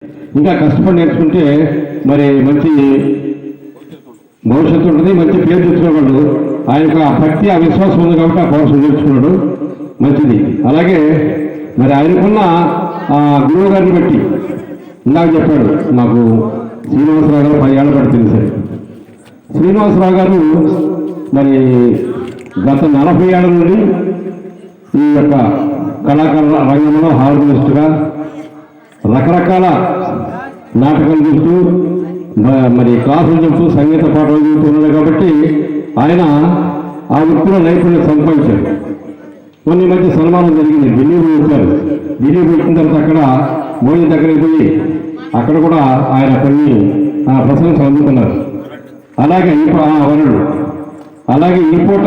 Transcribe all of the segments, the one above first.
ఇంకా కష్టపడి నేర్చుకుంటే మరి మంచి భవిష్యత్తు ఉంటుంది, మంచి పేరు తెచ్చుకోగలడు. ఆయనకు ఆ భక్తి ఆ విశ్వాసం ఉంది కాబట్టి ఆ కోర్సు నేర్చుకున్నాడు, మంచిది. అలాగే మరి ఆయనకున్న ఆ గురువు గారిని బట్టి ఇందాక చెప్పాడు మాకు శ్రీనివాసరావు గారు 10 ఏళ్ళ పడి తెలిసారు. శ్రీనివాసరావు గారు మరి గత 40 ఏళ్ళ నుండి ఈ యొక్క కళాకారుల రంగంలో హార్మోనిస్టుగా రకరకాల నాటకాలు చూస్తూ మరి క్లాసులు చెప్తూ సంగీత పాఠాలు చెబుతూ ఉన్నాడు కాబట్టి ఆయన ఆ వృత్తిలో నైపుణ్యం సంపాదించాడు. కొన్ని మధ్య సన్మానం జరిగింది, ఢిల్లీ వచ్చారు. ఢిల్లీ వచ్చిన తర్వాత అక్కడ మోడీ దగ్గరికి పోయి అక్కడ కూడా ఆయన కొన్ని ప్రశంసలు అందుకున్నారు. అలాగే వరుడు అలాగే ఈ పూట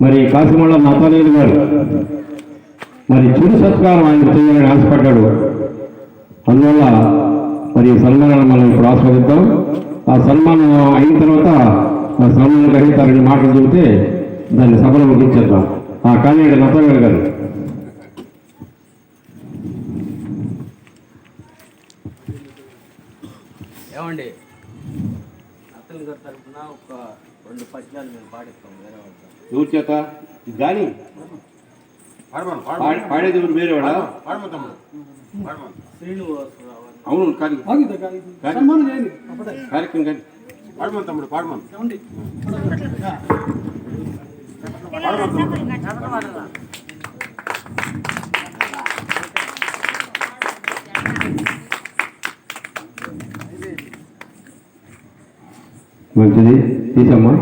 మరి కాశీమళ్ళ నతానేలు గారు మరి చిరు సత్కారం ఆయన చేయాలని ఆశపడ్డాడు. అందువల్ల మరి సన్మానాన్ని మనం ఇప్పుడు ఆస్వాదిద్దాం. ఆ సన్మానం అయిన తర్వాత ఆ సన్మానం గ్రహీత 2 మాటలు చెబితే దాన్ని సభలో ముగించేద్దాం. కానీ నతానేలు గారు ఏమండి అత్తలు గారి తరఫున ఒక 2 పద్యాలు మేము పాడిస్తాం. వేరే ఎవరి చేత కానీ పాడేది ఎవరు వేరే వాడా? శ్రీనివాసరావు. అవును కానీ కార్యక్రమం కానీ పాడమని తమ్ముడు పాడమని మంచిది తీసమ్మా.